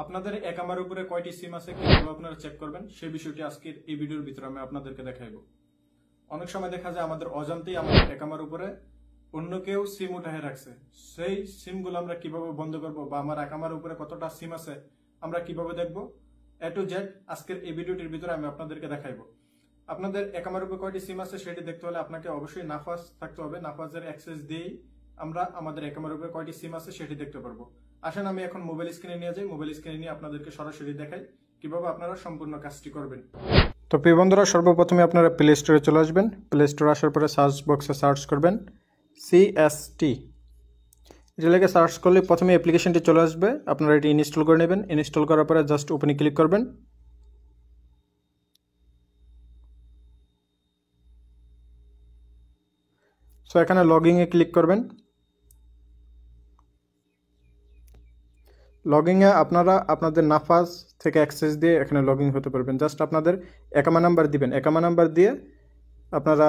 আপনাদের একামার উপরে কয়টি সিম আছে কিভাবে আপনারা চেক করবেন সেই বিষয়টি আজকের এই ভিডিওর ভিতরে আমি আপনাদেরকে দেখাইব। অনেক সময় দেখা যায় আমাদের অজান্তেই আমাদের একামার উপরে অন্য কেউ সিম উঠায় রাখছে। সেই সিমগুলো আমরা কিভাবে বন্ধ করব বা আমার একামার উপরে কতটা সিম আছে আমরা কিভাবে দেখব, এ টু জেড আজকের এই ভিডিওটির ভিতরে আমি আপনাদেরকে দেখাইব। আপনাদের একামার উপরে কয়টি সিম আছে সেটি দেখতে হলে আপনাকে অবশ্যই নাফাজ থাকতে হবে। নাফাজের অ্যাক্সেস দিয়েই আমরা আমাদের একামার উপরে কয়টি সিম আছে সেটি দেখতে পারবো। আসেন আমি এখন মোবাইল স্ক্রিনে নিয়ে যাই, মোবাইল স্ক্রিনে নিয়ে আপনাদেরকে সরাসরি দেখাই কিভাবে আপনারা সম্পূর্ণ কাজটি করবেন। তো প্রিয় বন্ধুরা, সর্বপ্রথমে আপনারা প্লে স্টোরে চলে আসবেন। প্লে স্টোরে আসার পরে সার্চ বক্সে সার্চ করবেন CST। এটা লেগে সার্চ করলে প্রথমে অ্যাপ্লিকেশনটি চলে আসবে, আপনারা এটি ইনস্টল করে নেবেন। ইনস্টল করার পরে জাস্ট ওপেনে ক্লিক করবেন। সো এখানে লগইনে ক্লিক করবেন। লগইনে আপনারা আপনাদের নাফাজ থেকে অ্যাক্সেস দিয়ে এখানে লগইন হতে পারবেন। জাস্ট আপনাদের একামা নাম্বার দিবেন, একামা নাম্বার দিয়ে আপনারা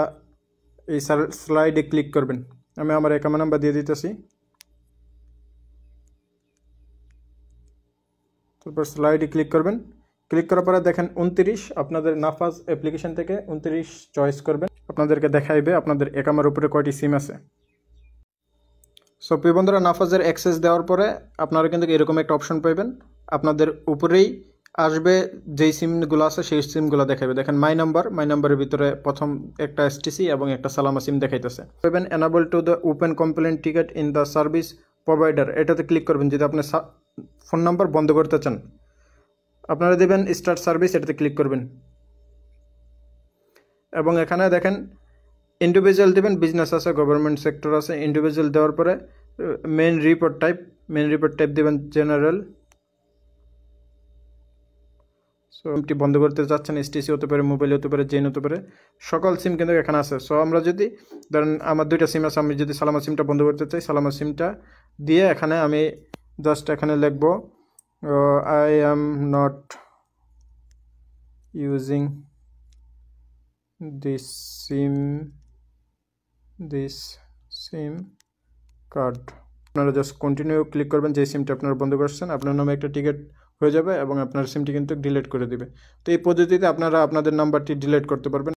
এই স্লাইডে ক্লিক করবেন। আমি আমার একামা নাম্বার দিয়ে দিতেছি। তারপর স্লাইডে ক্লিক করবেন। ক্লিক করার পরে দেখেন 29, আপনাদের নাফাজ অ্যাপ্লিকেশন থেকে 29 চয়েস করবেন। আপনাদেরকে দেখাইবে আপনাদের একামার উপরে কয়টি সিম আছে। সো প্রিয় বন্ধুরা, নাফাজের অ্যাক্সেস দেওয়ার পরে আপনারা কিন্তু এরকম একটা অপশন পাইবেন। আপনাদের উপরেই আসবে যেই সিমগুলো আছে সেই সিমগুলো দেখাবে। দেখেন মাই নাম্বারের ভিতরে প্রথম একটা STC এবং একটা সালামা সিম দেখাইতেছে। পাবেন enable to the open complain ticket in the service provider, এটাতে ক্লিক করবেন যদি আপনি ফোন নাম্বার বন্ধ করতে চান। আপনারা দেবেন স্টার্ট সার্ভিস, এটাতে ক্লিক করবেন এবং এখানে দেখেন ইন্ডিভিজুয়াল দেবেন, বিজনেস আছে, গভর্নমেন্ট সেক্টর আছে। ইন্ডিভিজুয়াল দেওয়ার পরে মেইন রিপোর্ট টাইপ দেবেন জেনারেল। সো সিমটি বন্ধ করতে যাচ্ছেন, STC হতে পারে, মোবাইল হতে পারে, জেন হতে পারে, সকল সিম কিন্তু এখানে আছে। সো আমরা যদি ধরেন আমার দুইটা সিম আছে, আমি যদি সালামা সিমটা বন্ধ করতে চাই, সালামা সিমটা দিয়ে এখানে আমি জাস্ট এখানে লিখব I am not using this SIM card। আপনারা জাস্ট কন্টিনিউ ক্লিক করবেন। যে সিমটা আপনারা বন্ধ করছেন আপনার নামে একটা টিকিট হয়ে যাবে এবং আপনার সিমটি কিন্তু ডিলিট করে দিবে। তো এই পদ্ধতিতে আপনারা আপনাদের নাম্বারটি ডিলিট করতে পারবেন।